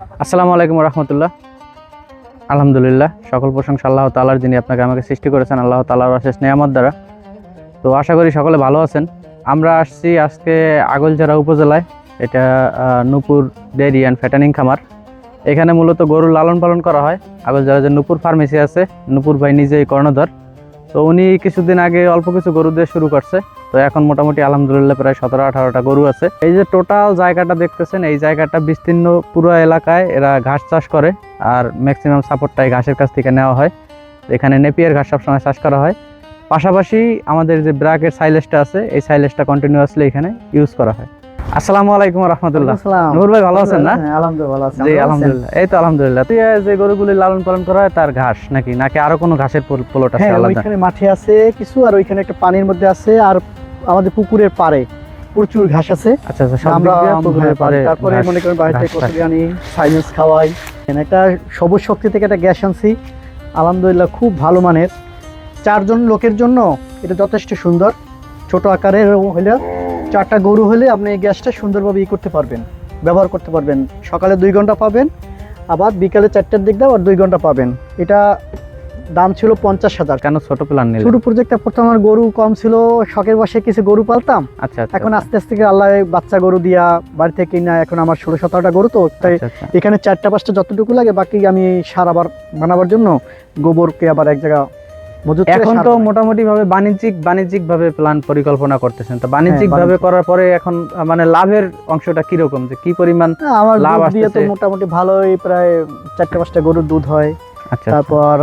আসসালামু আলাইকুম রহমতুল্লাহ। আলহামদুলিল্লাহ, সকল প্রশংসা আল্লাহ তাআলার, যিনি আপনাকে আমাকে সৃষ্টি করেছেন আল্লাহ তাআলার অশেষ নিয়ামত দ্বারা। তো আশা করি সকলে ভালো আছেন। আমরা আসছি আজকে আগৈলঝাড়া উপজেলায়, এটা নূপুর ডেয়ারি অ্যান্ড ফ্যাটানিং খামার। এখানে মূলত গরুর লালন পালন করা হয়। আগৈলঝাড়া যে নূপুর ফার্মেসি আছে, নূপুর ভাই নিজেই কর্ণধার। তো উনি কিছুদিন আগে অল্প কিছু গরু দিয়ে শুরু করছে। তো এখন মোটামুটি আলহামদুলিল্লাহ প্রায় 17-18টা গরু আছে। এই যে টোটাল জায়গাটা দেখতেছেন, এই জায়গাটা বিস্তীর্ণ পুরো এলাকায় এরা ঘাস চাষ করে, আর ম্যাক্সিমাম সাপোর্টটাই ঘাসের কাছ থেকে নেওয়া হয়। এখানে নেপিয়ার ঘাস সবসময় চাষ করা হয়। পাশাপাশি আমাদের যে ব্রাকের সাইলেজটা আছে, এই সাইলেজটা কন্টিনিউয়াসলি এখানে ইউজ করা হয়। আসসালামু আলাইকুম রহমতুল্লাহ। নূর ভাই ভালো আছেন না? আলহামদুলিল্লাহ ভালো আছি। জি আলহামদুলিল্লাহ, এই তো আলহামদুলিল্লাহ। তুই যে গরুগুলি লালন পালন করা হয় তার ঘাস নাকি নাকি আরো কোনো ঘাসের প্লট আছে হ্যাঁ, আলাদা? ওইখানে মাঠে আছে কিছু, আর ওইখানে একটা পানির মধ্যে আছে, আর আমাদের পুকুরের পাড়ে প্রচুর ঘাস আছে। আচ্ছা আচ্ছা, সব আমরা দিক দিয়ে পুকুরের পাড়ে তারপরে ঘাস- মনে করেন বাড়িতে ঘাস চাষ। কচুরি আনি, সাইলেন্স খাওয়াই। একটা সবুজ শক্তি থেকে একটা গ্যাস আনছি, আলহামদুলিল্লাহ খুব ভালো মানের। 4 জন লোকের জন্য এটা যথেষ্ট সুন্দর। ছোট আকারের হলে 4টা গরু হলে আপনি এই গ্যাসটা সুন্দরভাবে করতে পারবেন, ব্যবহার করতে পারবেন। সকালে 2 ঘন্টা পাবেন, আবার বিকালে 4টার দিক দিয়ে আবার 2 ঘন্টা পাবেন। এটা দাম ছিল 50,000। কেন ছোট প্ল্যান নিলেন? ছোট প্রজেক্টটা প্রথম আমার গরু কম ছিল, শখের বসে কিছু গরু পালতাম। আচ্ছা আচ্ছা, এখন আস্তে আস্তে আল্লাহ বাচ্চা গরু দিয়া বাড়ি থেকে কিনা এখন আমার 16-17টা গরু, তো তাই আচ্ছা, আচ্ছা। এখানে 4টা-5টা যতটুকু লাগে, বাকি আমি সার আবার বানাবার জন্য গোবরকে আবার এক জায়গা মজুত করে এখন সার তো বানাই। মোটামুটি ভাবে বাণিজ্যিক ভাবে প্ল্যান পরিকল্পনা করতেছেন, তো বাণিজ্যিক ভাবে বাণিজ্যিক। করার পরে এখন মানে লাভের অংশটা কি রকম, যে কি পরিমাণ? হ্যাঁ, আমার লাভ দুধ দিয়ে তো আসতেছে? মোটামুটি ভালোই, প্রায় 4টা-5টা গরুর দুধ হয়। আচ্ছা তারপর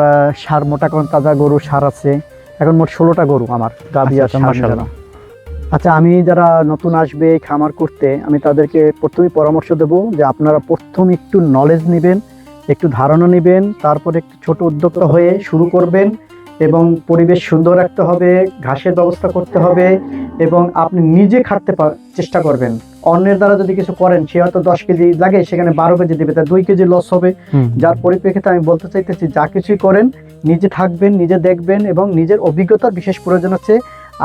সার মোটা কোন তাজা গরু সার আছে। এখন মোট 16টা গরু আমার গাবি আর আচ্ছা, ষাঁড় মাশাআল্লাহ। মিলানো। আচ্ছা, আমি যারা নতুন আসবে এই খামার করতে, আমি তাদেরকে প্রথমেই পরামর্শ দেব যে আপনারা প্রথম একটু নলেজ নেবেন, একটু ধারণা নেবেন, তারপরে একটু ছোট উদ্যোক্তা হয়ে শুরু করবেন। এবং পরিবেশ সুন্দর রাখতে হবে, ঘাসের ব্যবস্থা করতে হবে, এবং আপনি নিজে খাটতে চেষ্টা করবেন। অন্যের দ্বারা যদি কিছু করেন, সে হয়তো 10 কেজি লাগে, সেখানে 12 কেজি দেবে, তার 2 কেজি লস হবে। যার পরিপ্রেক্ষিতে আমি বলতে চাইতেছি, যা কিছুই করেন নিজে থাকবেন, নিজে দেখবেন, এবং নিজের অভিজ্ঞতার বিশেষ প্রয়োজন আছে।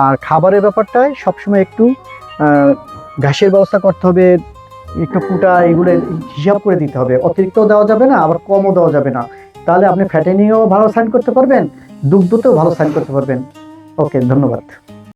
আর খাবারের ব্যাপারটায় সবসময় একটু ঘাসের ব্যবস্থা করতে হবে, একটু কুটা এগুলো হিসাব করে দিতে হবে। অতিরিক্ত দেওয়া যাবে না, আবার কমও দেওয়া যাবে না। তাহলে আপনি ফ্যাটেনিংও ভালো সাইন করতে পারবেন, দুগ্ধতেও ভালো সাইন করতে পারবেন। ওকে, ধন্যবাদ।